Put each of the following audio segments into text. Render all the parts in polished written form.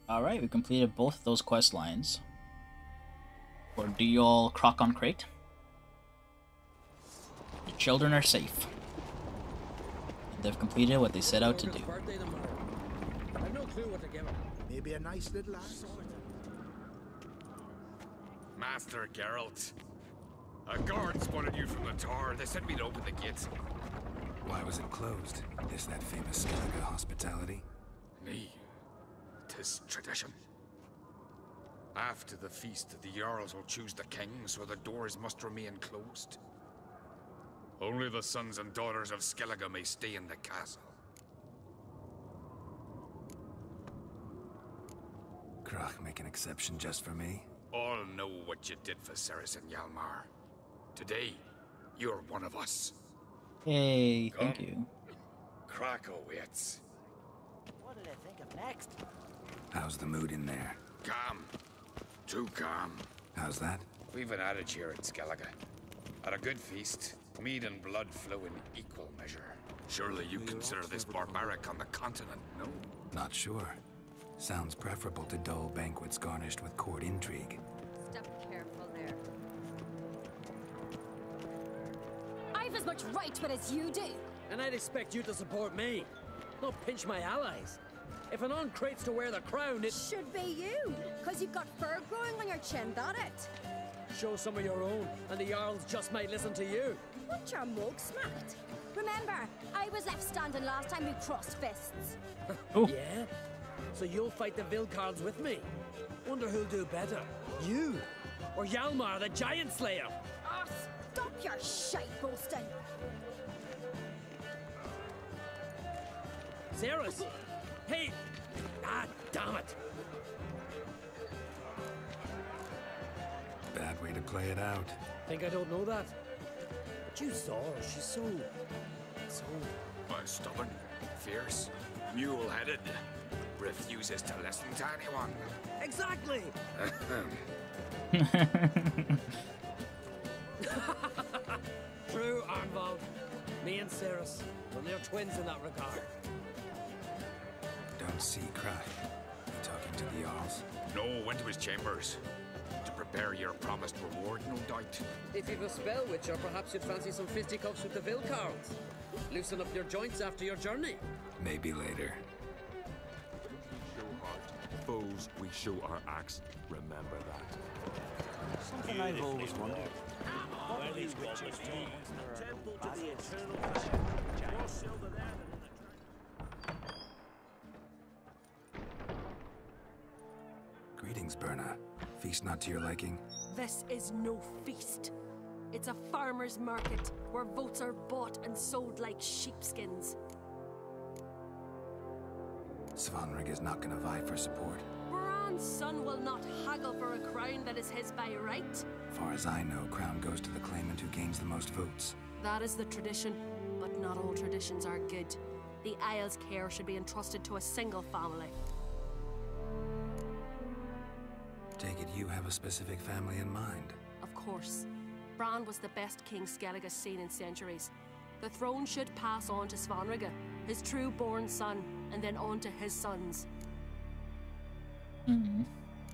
Alright, we completed both of those quest lines. For Diol Croc on Crate. The children are safe. They've completed what they set out to do. I've no clue what to give him. Maybe a nice little ass. Master Geralt. A guard spotted you from the tower. They said we'd open the gates. Why was it closed? Is that famous Skellige hospitality? Me. 'Tis tradition. After the feast, the Jarls will choose the king, so the doors must remain closed. Only the sons and daughters of Skellige may stay in the castle. Krach make an exception just for me? All know what you did for Ceres and Hjalmar. Today, you're one of us. Hey, thank you. Krakow waits. What did I think of next? How's the mood in there? Calm. Too calm. How's that? We've an adage here at Skellige. At a good feast, mead and blood flow in equal measure. Surely you consider this barbaric on the continent, no? Not sure. Sounds preferable to dull banquets garnished with court intrigue. Step careful there. I've as much right to it as you do. And I'd expect you to support me, not pinch my allies. If an on-crate's to wear the crown, it Should be you, because you've got fur growing on your chin, that it? show some of your own, and the Jarls just might listen to you. Want your mug smacked? Remember, I was left standing last time we crossed fists. Oh. Yeah? So you'll fight the Vilcards with me? Wonder who'll do better, you or Hjalmar the Giant Slayer? Ah, stop your shite boasting. Ceres? Hey! Ah, damn it! Bad way to play it out. Think I don't know that? But you saw her, she's so... Stubborn, fierce, mule-headed. Refuses to listen to anyone. Exactly! True, Arnvald. Me and Ceres, well, they're twins in that regard. Don't see Krach. You talking to the Jarls? No, went to his chambers. To prepare your promised reward, no doubt. If you've a spell witcher, perhaps you'd fancy some fisticuffs with the Vilcards. Loosen up your joints after your journey. Maybe later. Show heart. Foes, we show our axe. Remember that. Something I've always wondered. Where these witches temple to the eternal fire. More silver there than in the Greetings, Berna. Feast not to your liking? This is no feast. It's a farmer's market where votes are bought and sold like sheepskins. Svanrig is not gonna vie for support. Bran's son will not haggle for a crown that is his by right. Far as I know, crown goes to the claimant who gains the most votes. That is the tradition, but not all traditions are good. The Isle's care should be entrusted to a single family. Take it you have a specific family in mind. Of course. Bran was the best king Skellige's seen in centuries. The throne should pass on to Svanrige, his true-born son, and then on to his sons.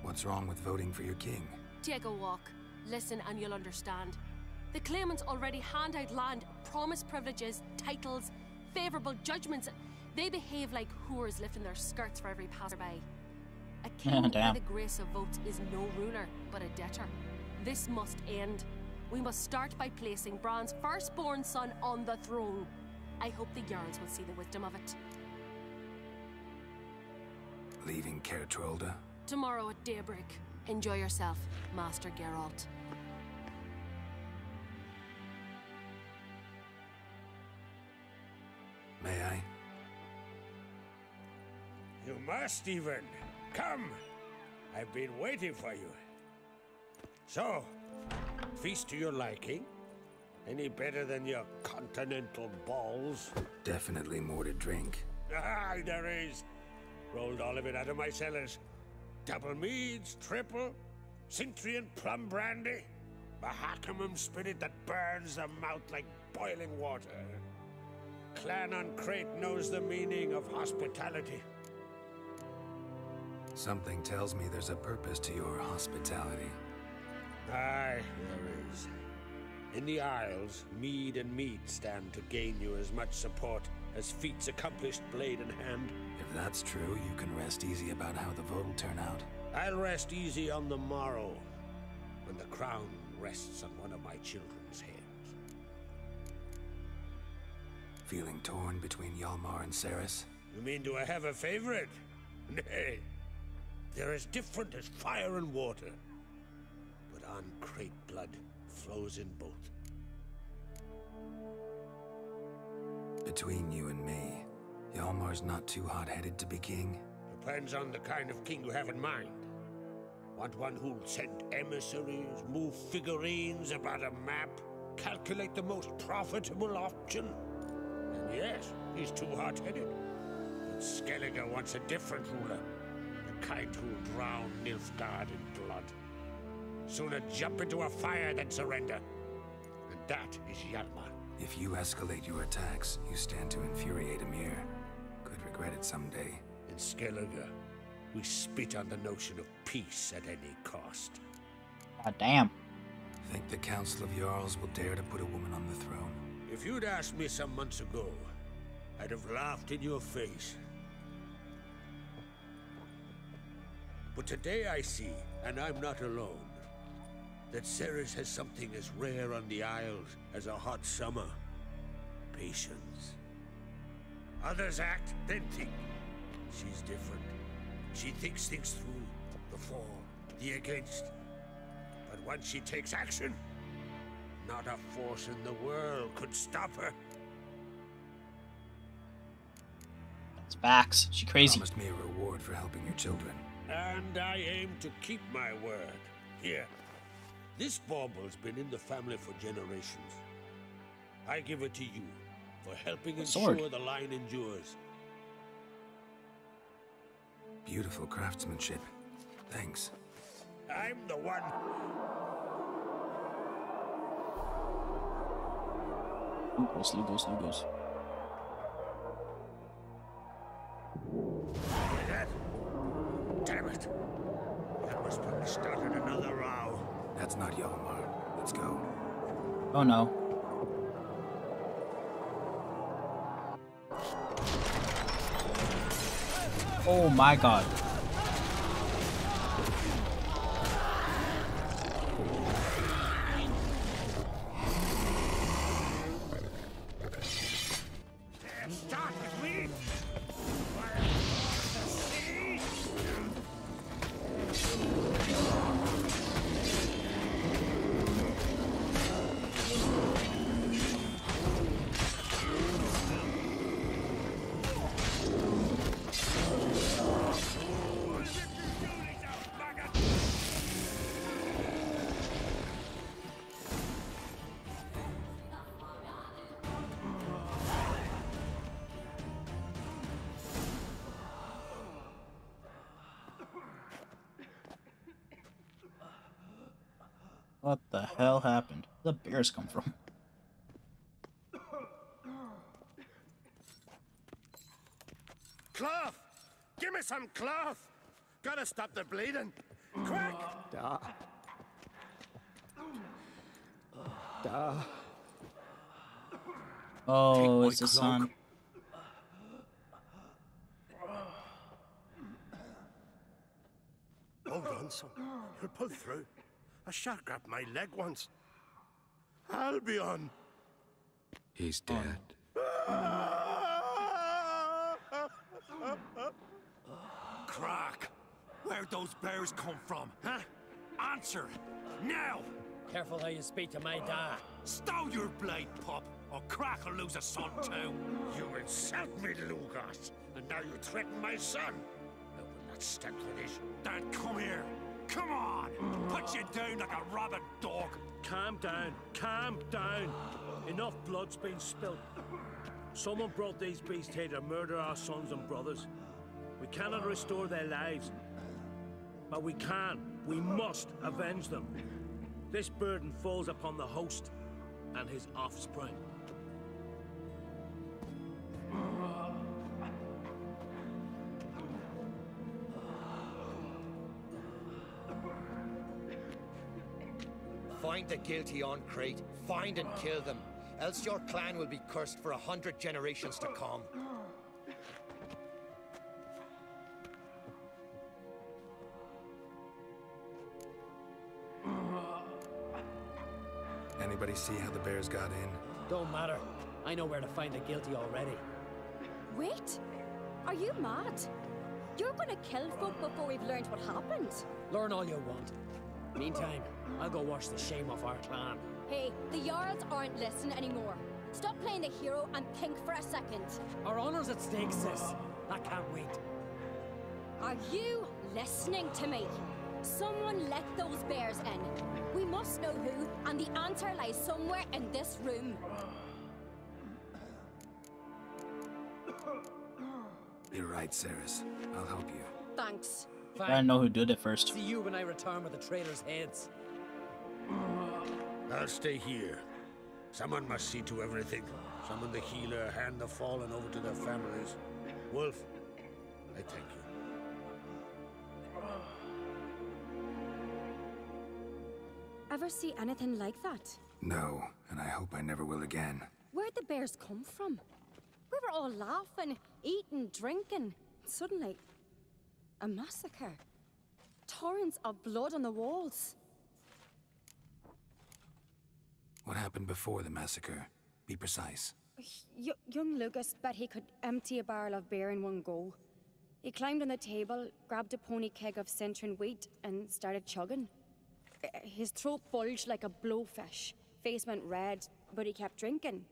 What's wrong with voting for your king? Take a walk. Listen and you'll understand. The claimants already hand out land, promise privileges, titles, favourable judgments. They behave like whores lifting their skirts for every passerby. A king by the grace of votes is no ruler, but a debtor. This must end. We must start by placing Bran's firstborn son on the throne. I hope the Jarls will see the wisdom of it. Leaving Caer Trolda? Tomorrow at daybreak. Enjoy yourself, Master Geralt. May I? You must even. Come! I've been waiting for you. So, feast to your liking? Any better than your continental balls? Definitely more to drink. Ah, there is. Rolled all of it out of my cellars. Double meads, triple, Cintrian plum brandy, Mahakimum spirit that burns the mouth like boiling water. Clan on Crate knows the meaning of hospitality. Something tells me there's a purpose to your hospitality. Aye, there is. In the Isles, mead and meat stand to gain you as much support as feats accomplished blade in hand. If that's true, you can rest easy about how the vote will turn out. I'll rest easy on the morrow, when the crown rests on one of my children's heads. Feeling torn between Hjalmar and Ceres? You mean, do I have a favorite? Nay. They're as different as fire and water. But uncrate blood flows in both. Between you and me, Hjalmar's not too hot-headed to be king. Depends on the kind of king you have in mind. Want one who'll send emissaries, move figurines about a map, calculate the most profitable option? And yes, he's too hot-headed. But Skellige wants a different ruler. The kind who'll drown Nilfgaard in blood. Sooner jump into a fire than surrender. And that is Hjalmar. If you escalate your attacks, you stand to infuriate Emir. Could regret it someday. In Skellige, we spit on the notion of peace at any cost. God damn. Think the Council of Jarls will dare to put a woman on the throne? If you'd asked me some months ago, I'd have laughed in your face. But today I see, and I'm not alone, that Ceres has something as rare on the Isles as a hot summer. Patience. Others act, then think. She's different. She thinks things through. The for, the against. But once she takes action, not a force in the world could stop her. It's facts. She crazy. Promised me a reward for helping your children. And I aim to keep my word. Here. This bauble's been in the family for generations. I give it to you for helping ensure the line endures. Beautiful craftsmanship. Thanks. I'm the one. Lugos. Hear that? Damn it. That must have started another row. That's not Hjalmar. Let's go. Oh no. Oh my god. Start with me. What the hell happened? Where did the bears come from? Cloth! Give me some cloth! Gotta stop the bleeding! Quick! Oh, it's the sun. Hold on, son. You'll pull through. A shark grabbed my leg once. Albion! He's dead. Crack! Where'd those bears come from, huh? Answer! Now! Careful how you speak to my dad. Stow your blade, pup, or Crack will lose a son too. You insult me, Lugas, and now you threaten my son. I will not stand for this. Dad, come here. Come on! Put you down like a rabid dog. Calm down. Calm down. Enough blood's been spilt. Someone brought these beasts here to murder our sons and brothers. We cannot restore their lives. But we can. We must avenge them. This burden falls upon the host and his offspring. Find the guilty on Crate, find and kill them, else your clan will be cursed for 100 generations to come. Anybody see how the bears got in? Don't matter. I know where to find the guilty already. Wait! Are you mad? You're gonna kill folk before we've learned what happened. Learn all you want. Meantime, I'll go wash the shame off our clan. Hey, the Jarls aren't listening anymore. Stop playing the hero and think for a second. Our honor's at stake, sis. I can't wait. Are you listening to me? Someone let those bears in. We must know who, and the answer lies somewhere in this room. You're right, Ceres. I'll help you. Thanks. I gotta know who did it first. See you when I return with the traitors' heads. I'll stay here. Someone must see to everything. Summon the healer, hand the fallen over to their families. Wolf, I thank you. Ever see anything like that? No, and I hope I never will again. Where'd the bears come from? We were all laughing, eating, drinking. Suddenly, a massacre. Torrents of blood on the walls. What happened before the massacre? Be precise. Young Lucas bet he could empty a barrel of beer in one go. He climbed on the table, grabbed a pony keg of Centron wheat, and started chugging. His throat bulged like a blowfish. Face went red, but he kept drinking.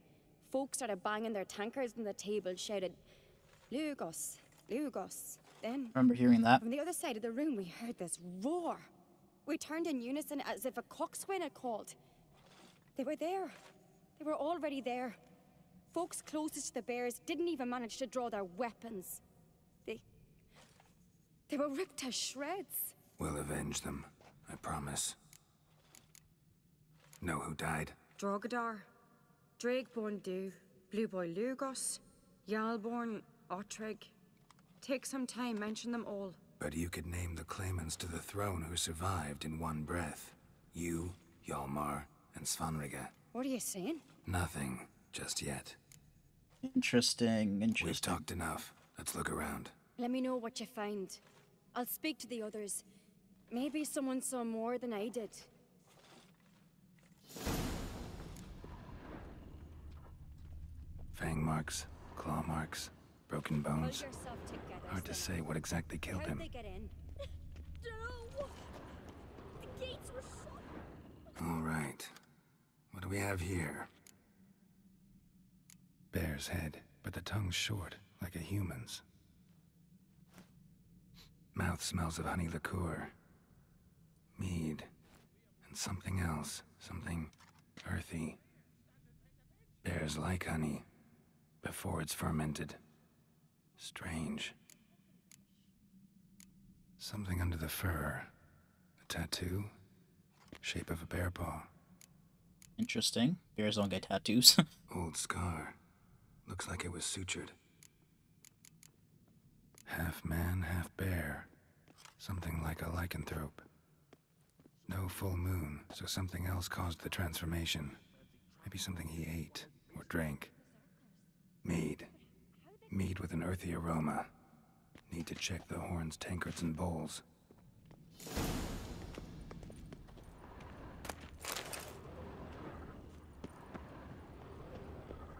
Folks started banging their tankards on the table, shouted, "Lugos, Lugos." Then, I remember hearing that. from the other side of the room, we heard this roar. We turned in unison as if a coxswain had called. They were there. They were already there. Folks closest to the bears didn't even manage to draw their weapons. They were ripped to shreds. We'll avenge them, I promise. Know who died? Drogadar, Drakeborn Du, Blue Boy Lugos, Yalborn, Ottrig. Take some time, mention them all. But you could name the claimants to the throne who survived in one breath. You, Hjalmar, and Svanrige. What are you saying? Nothing, just yet. Interesting. We've talked enough. Let's look around. Let me know what you find. I'll speak to the others. Maybe someone saw more than I did. Fang marks, claw marks, broken bones. Hold yourself together. Hard to say what exactly killed How'd him. they get in? No! The gates were shut! All right. What do we have here? Bear's head, but the tongue's short, like a human's. Mouth smells of honey liqueur. Mead. And something else. Something earthy. Bears like honey. Before it's fermented. Strange. Something under the fur. A tattoo. Shape of a bear paw. Interesting. Bears don't get tattoos. Old scar. Looks like it was sutured. Half man, half bear. Something like a lycanthrope. No full moon, so something else caused the transformation. Maybe something he ate or drank. Mead. Mead with an earthy aroma. Need to check the horns, tankards, and bowls.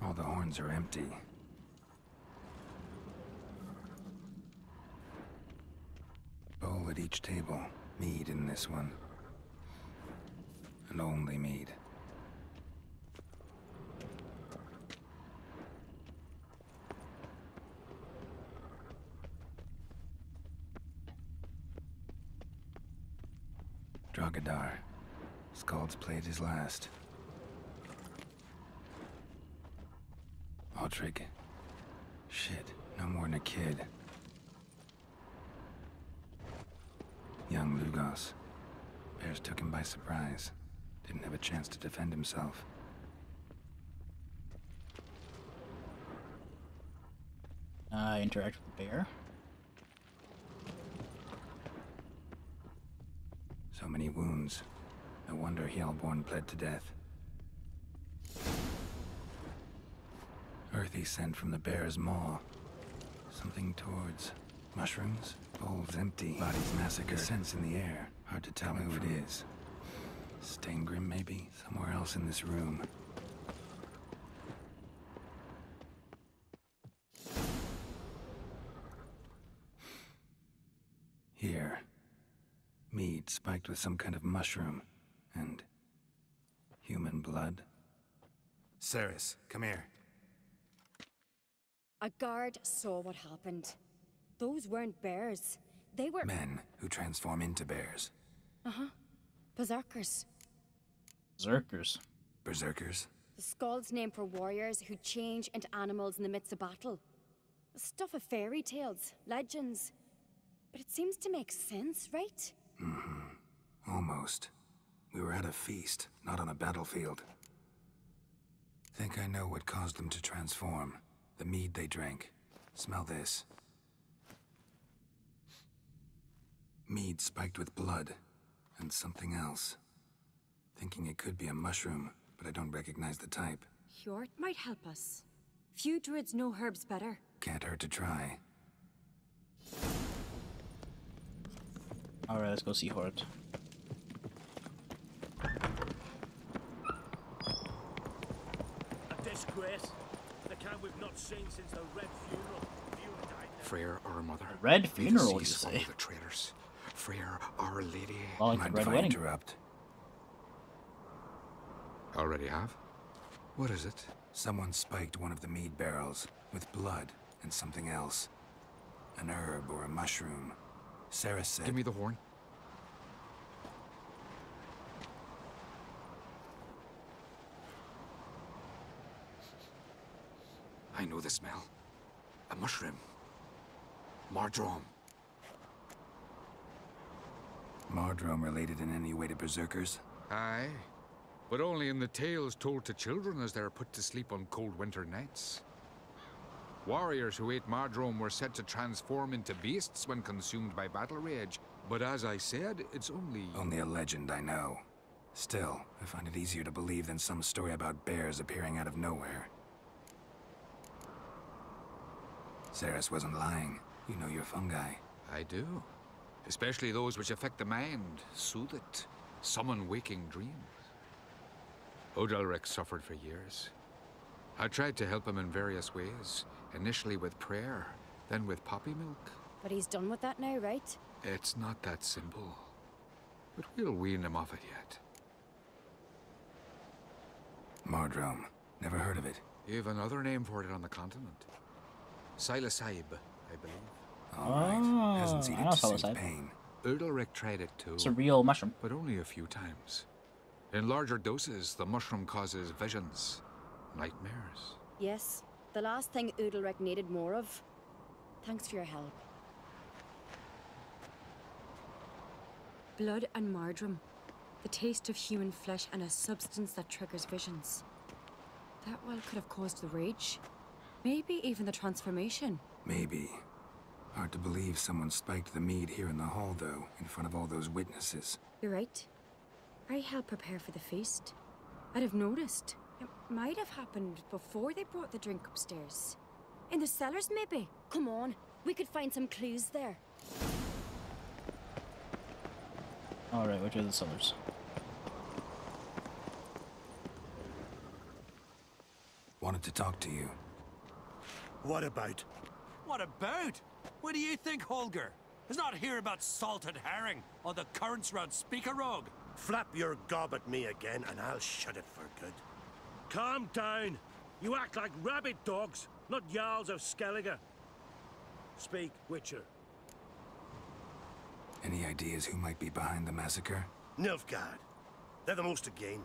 All the horns are empty. Bowl at each table. Mead in this one. And only mead. Drogadar. Skald's played his last. Ottrig. Shit, no more than a kid. Young Lugos. Bears took him by surprise. Didn't have a chance to defend himself. Interact with the bear. So many wounds. No wonder Hellborn bled to death. Earthy scent from the bear's maw. Something towards mushrooms, bowls empty, bodies massacred. Sense in the air. Hard to tell who it is. Stangrim, maybe? Somewhere else in this room. Here. Mead spiked with some kind of mushroom. And human blood. Ceres, come here. A guard saw what happened. Those weren't bears. They were... Men who transform into bears. Uh-huh. Berserkers. Berserkers. Berserkers? The Skald's name for warriors who change into animals in the midst of battle. The stuff of fairy tales, legends. But it seems to make sense, right? Mm-hmm. Almost. We were at a feast, not on a battlefield. Think I know what caused them to transform. The mead they drank. Smell this. Mead spiked with blood. And something else. Thinking it could be a mushroom, but I don't recognize the type. Hjort might help us. Few druids know herbs better. Can't hurt to try. Alright, let's go see Hort. A disgrace. The camp we've not seen since the Red Funeral. Freyr, our mother. Red Funeral, you follow say? the traitors. Freyr, our lady. Well, like Mind the if Red I Wedding. interrupt? Already have? What is it? Someone spiked one of the mead barrels with blood and something else. An herb or a mushroom. Sarah said... Give me the horn. I know the smell. A mushroom. Mardrome. Mardrome related in any way to berserkers? Aye, but only in the tales told to children as they're put to sleep on cold winter nights. Warriors who ate Mardrome were said to transform into beasts when consumed by battle rage, but as I said, it's only... Only a legend, I know. Still, I find it easier to believe than some story about bears appearing out of nowhere. Ceres wasn't lying. You know your fungi. I do. Especially those which affect the mind, soothe it, summon waking dreams. Odalric suffered for years. I tried to help him in various ways, initially with prayer, then with poppy milk. But he's done with that now, right? It's not that simple. But we'll wean him off it yet. Mardrome. Never heard of it. You've another name for it on the continent. Psilocybe, I believe. Alright. Hasn't seen I it know to soothe psilocybe. pain. Udalric tried it too. It's a real mushroom. But only a few times. In larger doses, the mushroom causes visions, nightmares. Yes. The last thing Udalric needed more of. Thanks for your help. Blood and Mardrome. The taste of human flesh and a substance that triggers visions. That well could have caused the rage. Maybe even the transformation. Maybe. Hard to believe someone spiked the mead here in the hall, though, in front of all those witnesses. You're right. I helped prepare for the feast. I'd have noticed. It might have happened before they brought the drink upstairs. In the cellars, maybe? Come on, we could find some clues there. Alright, which are the cellars? Wanted to talk to you. What about? What about? What do you think, Holger? Is not here about salted herring or the currents round Speakerog. Flap your gob at me again and I'll shut it for good. Calm down. You act like rabid dogs, not Jarls of Skellige. Speak, Witcher. Any ideas who might be behind the massacre? Nilfgaard. They're the most to gain.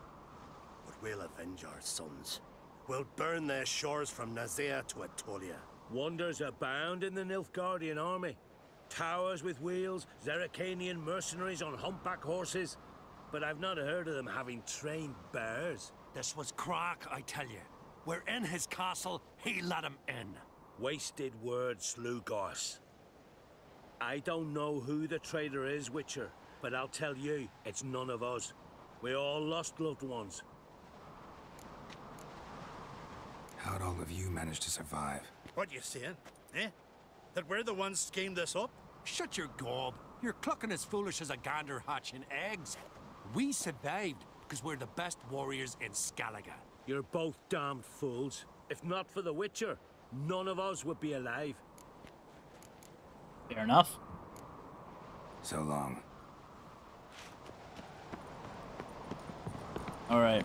But we'll avenge our sons. We'll burn their shores from Nazea to Atolia. Wonders abound in the Nilfgaardian army. Towers with wheels, Zerrikanian mercenaries on humpback horses. But I've not heard of them having trained bears. This was crack, I tell you. We're in his castle, he let him in. Wasted words, Slugos. I don't know who the traitor is, Witcher, but I'll tell you, it's none of us. We all lost loved ones. How'd all of you manage to survive? What you saying? Eh? That we're the ones schemed this up? Shut your gob. You're clucking as foolish as a gander hatching eggs. We survived because we're the best warriors in Skellige. You're both damned fools. If not for the Witcher, none of us would be alive. Fair enough. So long. Alright.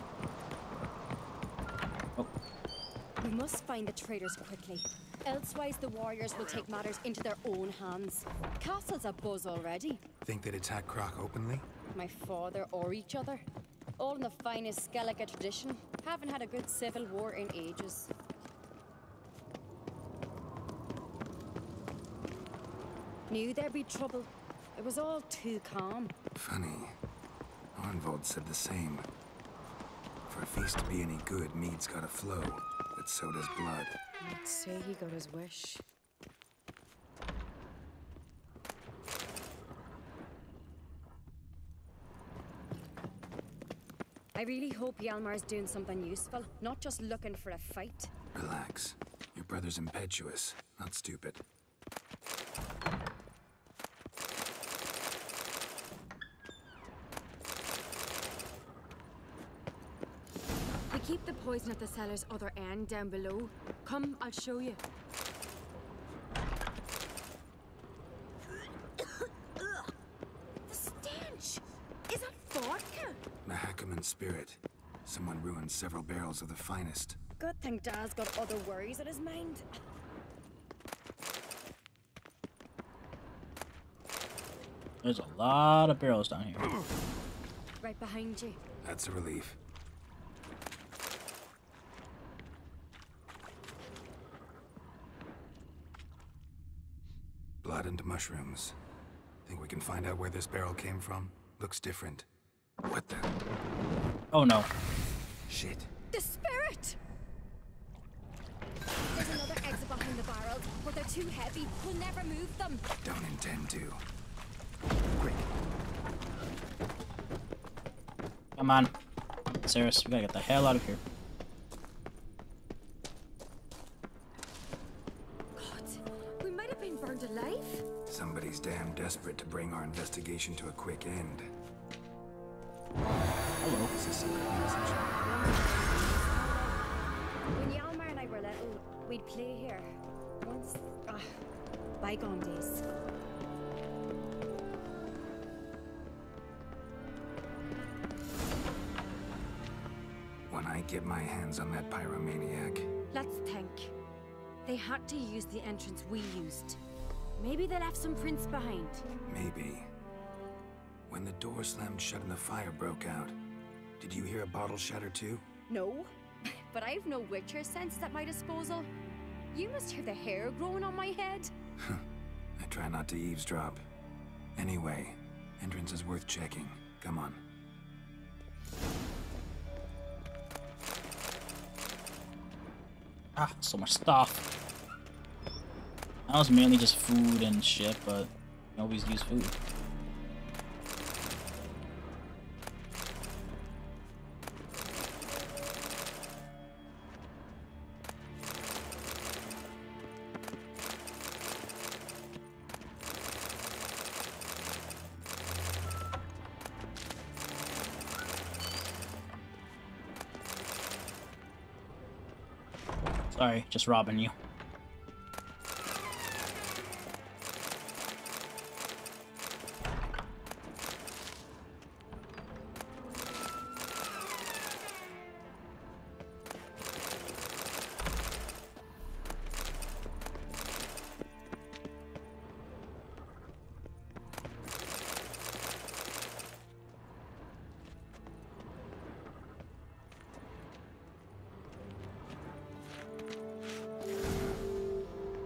We must find the traitors quickly. Elsewise, the warriors will take matters into their own hands. Castle's abuzz already. Think they'd attack Croc openly? My father or each other. All in the finest Skellige tradition. Haven't had a good civil war in ages. Knew there'd be trouble. It was all too calm. Funny. Arnvold said the same. For a feast to be any good, mead's gotta flow, but so does blood. I'd say he got his wish. I really hope Hjalmar's doing something useful, not just looking for a fight. Relax. Your brother's impetuous, not stupid. We keep the poison at the cellar's other end down below. Come, I'll show you. The stench! Is that vodka? Mahakaman spirit. Someone ruined several barrels of the finest. Good thing Dad's got other worries on his mind. There's a lot of barrels down here. Right behind you. That's a relief. Blood and mushrooms. Think we can find out where this barrel came from? Looks different. What the? Oh no. Shit. The spirit! There's another exit behind the barrels, but they're too heavy. We'll never move them. Don't intend to. Quick. Come on. Saris, we gotta get the hell out of here. God, we might have been burned alive. Somebody's damn desperate to bring our investigation to a quick end. Hello. Is this some kind of message? When Hjalmar and I were little, we'd play here. Once, bygone days. When I get my hands on that pyromaniac. Let's think. They had to use the entrance we used. Maybe they left some prints behind. Maybe. When the door slammed shut and the fire broke out, did you hear a bottle shatter too? No, but I've no Witcher sense at my disposal. You must hear the hair growing on my head. I try not to eavesdrop. Anyway, entrance is worth checking. Come on. Ah, so much stuff. That was mainly just food and shit, but I always use food. Sorry, just robbing you.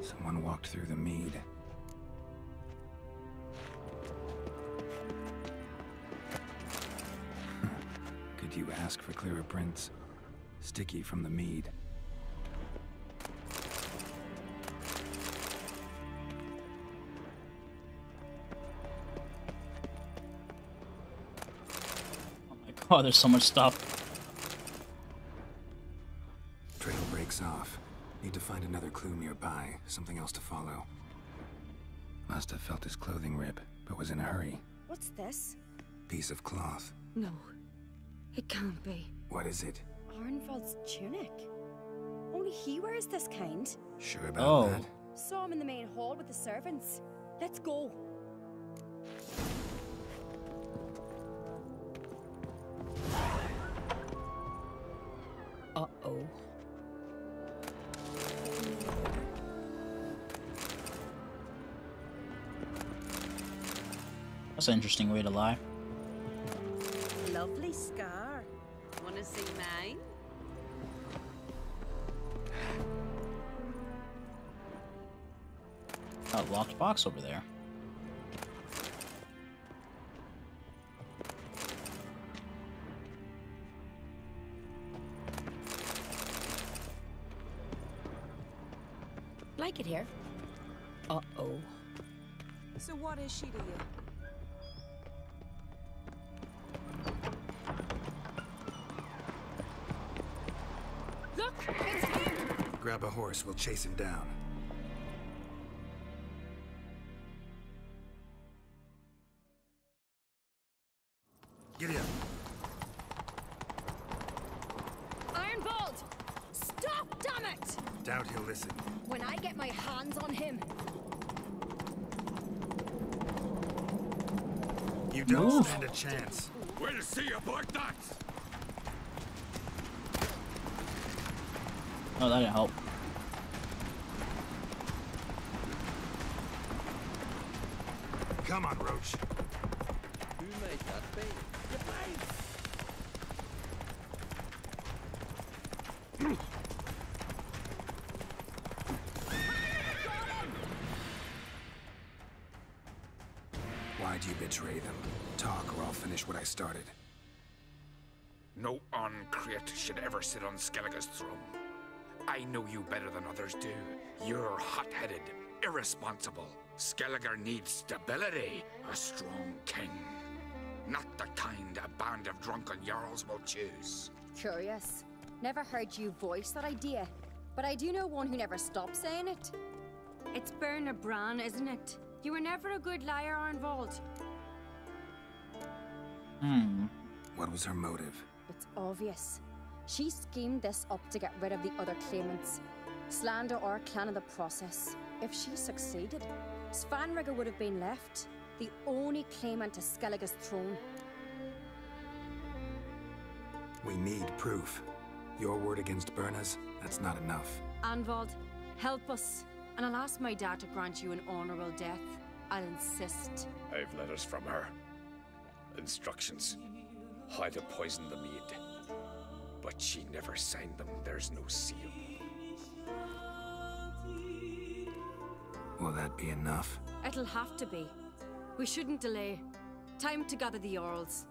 Someone walked through the mead. Could you ask for clearer prints? Sticky from the mead. Oh, there's so much stuff. Trail breaks off. Need to find another clue nearby, something else to follow. Must have felt his clothing rip, but was in a hurry. What's this? Piece of cloth. No, it can't be. What is it? Arnvald's tunic. Only he wears this kind. Sure about that? Saw him in the main hall with the servants. Let's go. Uh-oh. That's an interesting way to lie. Lovely scar. Wanna see mine? A locked box over there. Like it here. Uh-oh. So what is she to you? Look! It's him! Grab a horse, we'll chase him down. Giddy up. Ironbolt! Stop, damn it! Doubt he'll listen. When I get my hands on him. You don't stand a chance. We'll see about that! Oh, that didn't help. Come on, Roach. Who might that be? Why'd you betray them? Talk or I'll finish what I started. No Uncreate should ever sit on Skellige's throne. I know you better than others do. You're hot-headed, irresponsible. Skellige needs stability, a strong king. Not the kind a band of drunken jarls will choose. Curious. Never heard you voice that idea, but I do know one who never stops saying it. It's Berna Bran, isn't it? You were never a good liar, Arnvald. What was her motive? It's obvious. She schemed this up to get rid of the other claimants. Slander our clan in the process. If she succeeded, Svanrigger would have been left, the only claimant to Skellige's throne. We need proof. Your word against Berna's, that's not enough. Arnvald, help us, and I'll ask my dad to grant you an honorable death. I'll insist. I've letters from her. Instructions. How to poison the mead. But she never signed them. There's no seal. Will that be enough? It'll have to be. We shouldn't delay. Time to gather the Jarls.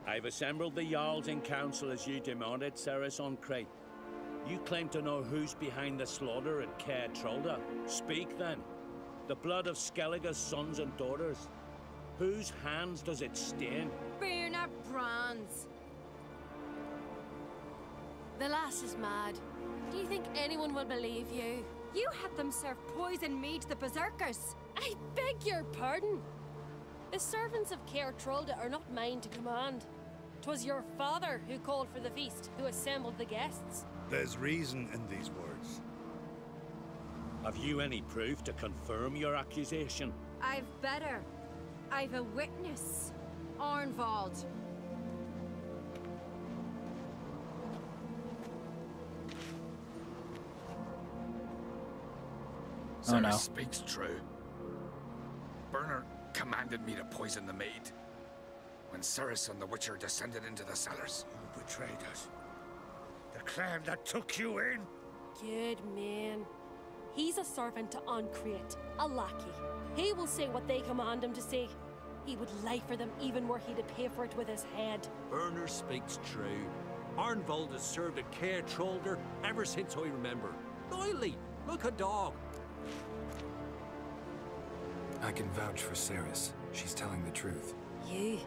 I've assembled the Jarls in council as you demanded, Ceres on Crate. You claim to know who's behind the slaughter at Caer Trolda. Speak then. The blood of Skellige's sons and daughters. Whose hands does it stain? Berna Bran's. The lass is mad. Do you think anyone will believe you? You had them serve poison mead to the berserkers. I beg your pardon. The servants of Caer Trolda are not mine to command. 'Twas your father who called for the feast, who assembled the guests. There's reason in these words. Have you any proof to confirm your accusation? I've better. I've a witness. Arnvald. Ceres speaks true. Berna commanded me to poison the maid. When Ceres and the Witcher descended into the cellars. You betrayed us. The clan that took you in. Good man. He's a servant to Uncreate, a lackey. He will say what they command him to say. He would lie for them even were he to pay for it with his head. Berner speaks true. Arnvald has served at Caer Trolder ever since I remember. Loyally, Look a dog. I can vouch for Ceres. She's telling the truth. You,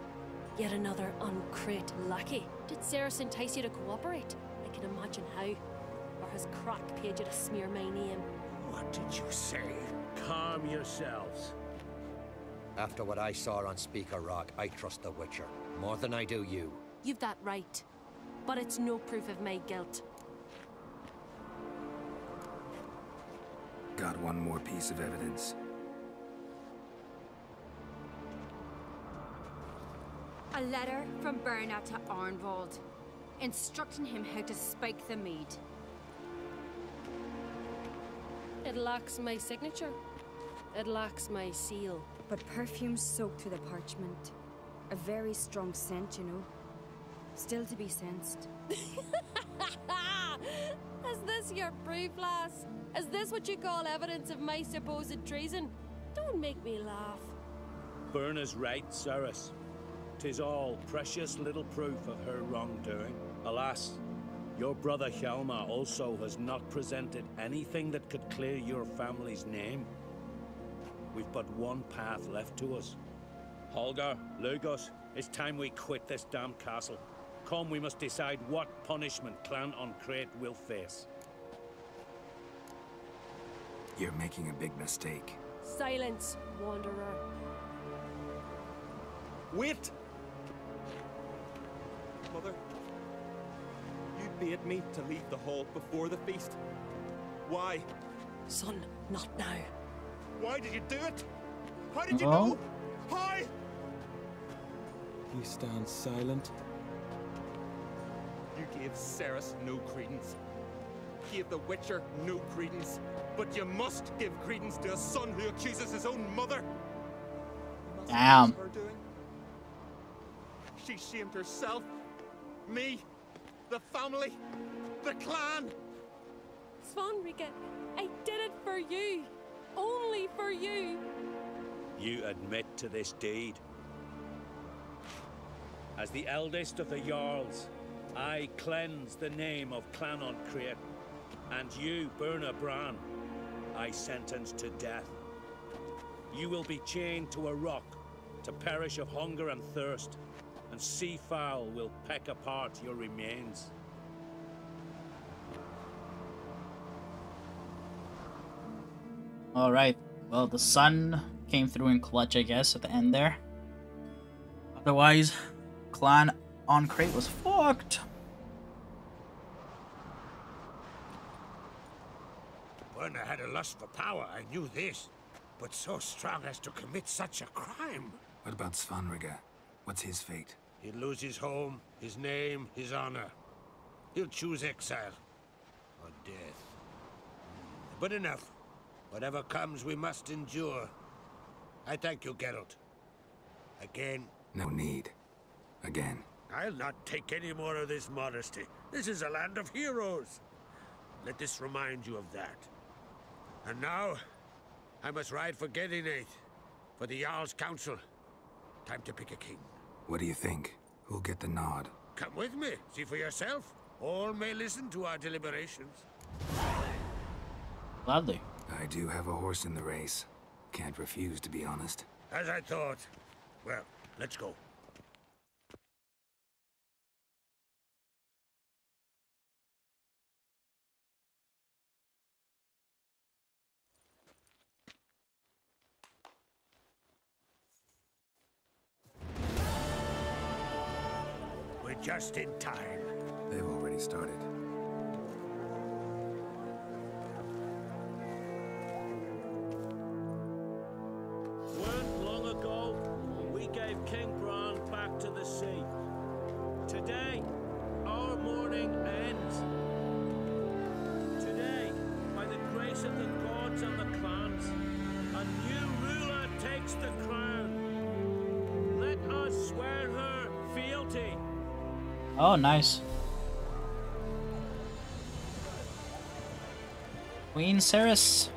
yet another uncrate lackey. Did Ceres entice you to cooperate? I can imagine how. Or has Crack paid you to smear my name? What did you say? Calm yourselves. After what I saw on Speaker Rock, I trust the Witcher. More than I do you. You've that right. But it's no proof of my guilt. Got one more piece of evidence. A letter from Bernard to Arnwald, instructing him how to spike the mead. It lacks my signature. It lacks my seal. But perfume soaked through the parchment. A very strong scent, you know. Still to be sensed. Is this your proof, lass? Is this what you call evidence of my supposed treason? Don't make me laugh. Berna's right, Ceres. 'Tis all precious little proof of her wrongdoing. Alas, your brother Hjalmar also has not presented anything that could clear your family's name. We've but one path left to us. Holger, Lugos, it's time we quit this damn castle. Come, we must decide what punishment Clan Uncrate will face. You're making a big mistake. Silence, wanderer. Wait! Mother, you bade me to leave the hall before the feast. Why? Son, not now. Why did you do it? How did you know? How? You stand silent. You gave Ceres no credence. Gave the Witcher no credence. But you must give credence to a son who accuses his own mother. Damn. Her doing. She shamed herself, me, the family, the clan. Svanrika, I did it for you. Only for you. You admit to this deed. As the eldest of the Jarls, I cleanse the name of Clan Uncrate, and you, Berna Bran, I sentence to death. You will be chained to a rock to perish of hunger and thirst, and sea fowl will peck apart your remains. Alright, well, the sun came through in clutch, I guess, at the end there. Otherwise, Clan Uncrate was fucked. Berna had a lust for power, I knew this. But so strong as to commit such a crime. What about Svanrika? What's his fate? He'll lose his home, his name, his honor. He'll choose exile. Or death. But enough. Whatever comes, we must endure. I thank you, Geralt. Again. No need. Again. I'll not take any more of this modesty. This is a land of heroes. Let this remind you of that. And now, I must ride for Gedinate, for the Jarl's Council. Time to pick a king. What do you think? Who'll get the nod? Come with me, see for yourself. All may listen to our deliberations. Gladly. I do have a horse in the race. Can't refuse, to be honest. As I thought. Well, let's go. We're just in time. They've already started. Weren't long ago, we gave King Bran back to the sea. Today, our mourning ends. Today, by the grace of the gods and the clans, a new ruler takes the crown. Let us swear her fealty. Oh, nice. Queen Ceres.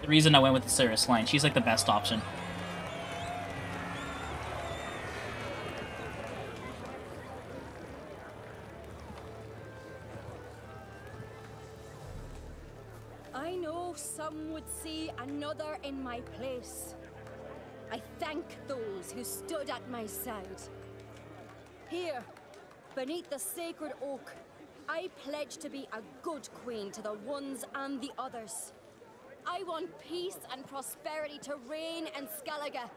The reason I went with the Ceres line, she's like the best option. I know some would see another in my place. I thank those who stood at my side. Here, beneath the sacred oak, I pledge to be a good queen to the ones and the others. I want peace and prosperity to reign in Skellige.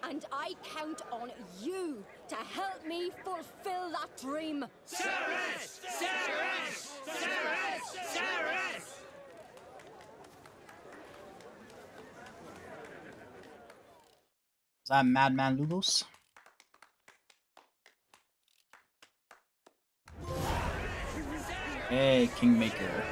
And I count on you to help me fulfill that dream. Ceres! Ceres! Ceres! Ceres! Is that Madman Lugos? Hey, Kingmaker.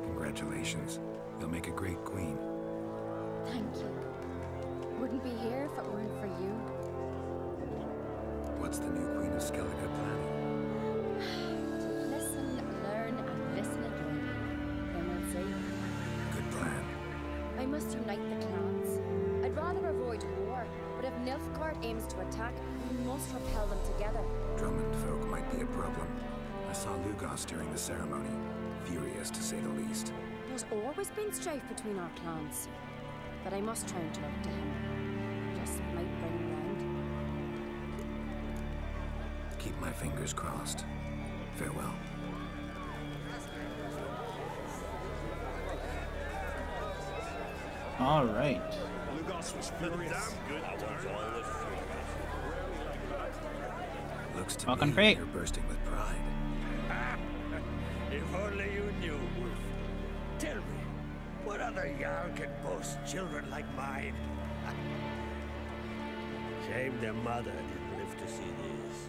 Congratulations. You'll make a great queen. Thank you. Wouldn't be here if it weren't for you. What's the new Queen of Skellige planning? Listen, learn, and listen again. Then we'll see. Good plan. I must unite the clans. I'd rather avoid war, but if Nilfgaard aims to attack, we must repel them together. Drummond folk might be a problem. I saw Lugos during the ceremony. Furious, to say the least. There's always been strife between our clans. But I must try and talk to him. Just might bring him round. Keep my fingers crossed. Farewell. All right. Lugos was furious. Looks to Welcome, me Crate. you're bursting with pride. If only you knew, Wolf. Tell me, what other Jarl can boast children like mine? Shame their mother didn't live to see this.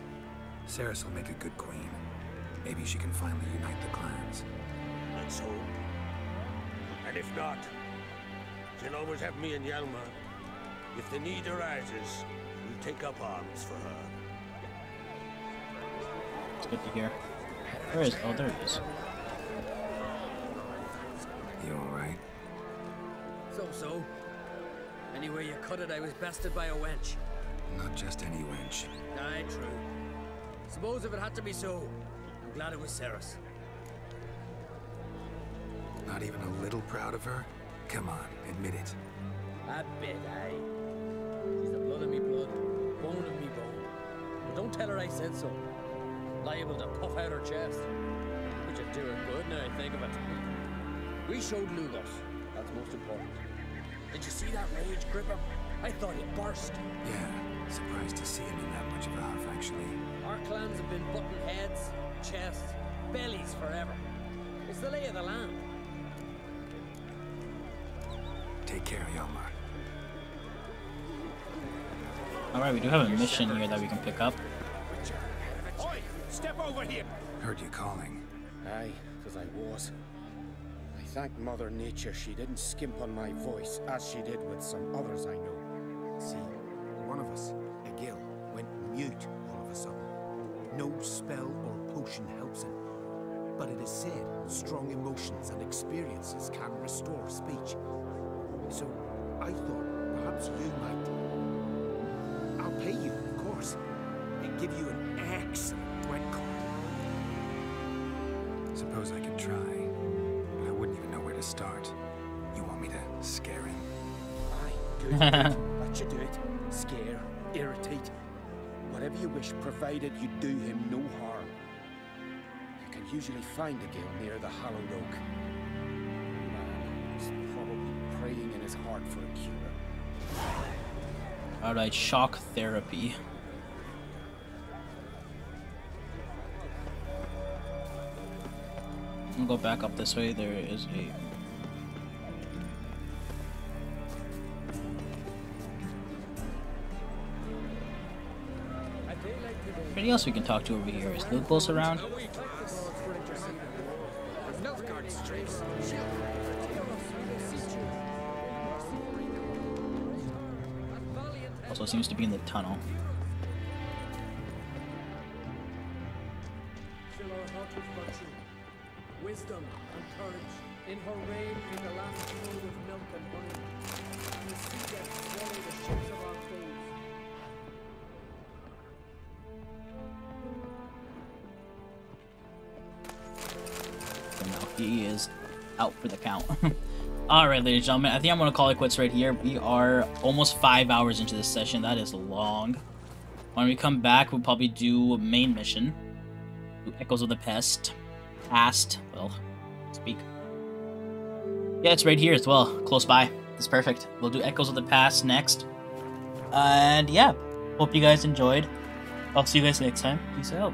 Ceres will make a good queen. Maybe she can finally unite the clans. Let's hope. And if not, she'll always have me and Hjalmar. If the need arises, we'll take up arms for her. It's good to hear. Where is? Oh, there it is. You alright? So. Anyway you cut it, I was bested by a wench. Not just any wench. Aye, true. Suppose if it had to be so, I'm glad it was Ceres. Not even a little proud of her? Come on, admit it. A bit, aye. She's the blood of me blood, bone of me bone. But don't tell her I said so. Liable to puff out her chest. Which would do her good now I think of it. We showed Lugos. That's most important. Did you see that rage grip him? I thought he'd burst. Yeah, surprised to see him in that much of a huff, actually. Our clans have been butting heads, chests, bellies forever. It's the lay of the land. Take care, Hjalmar. Alright, we do have a mission here that we can pick up. Oi! Step over here! Heard you calling. Aye, because I was. I thank Mother Nature she didn't skimp on my voice, as she did with some others I know. See, one of us, a Gil, went mute all of a sudden. No spell or potion helps him. But it is said strong emotions and experiences can restore speech. So I thought perhaps you might. I'll pay you, of course, and give you an excellent wet card. Suppose I could try, but I wouldn't even know where to start. You want me to scare him? Aye, good. That should do it. Scare, irritate. Whatever you wish, provided you do him no harm. You can usually find a Gil near the hallowed oak. Man, he's probably praying in his heart for a cure. Alright, shock therapy. I'll go back up this way. There is a... Anybody else we can talk to over here? Is Lugos around? Also seems to be in the tunnel. Fill our heart with virtue, wisdom and courage. In her reign may the land flow with milk and honey, and the sea depths swallow the ships of our foes. he is out for the count. Alright, ladies and gentlemen, I think I'm going to call it quits right here. We are almost 5 hours into this session. That is long. When we come back, we'll probably do a main mission. Do Echoes of the Past. Well, speak. Yeah, it's right here as well. Close by. It's perfect. We'll do Echoes of the Past next. And yeah, hope you guys enjoyed. I'll see you guys next time. Peace out.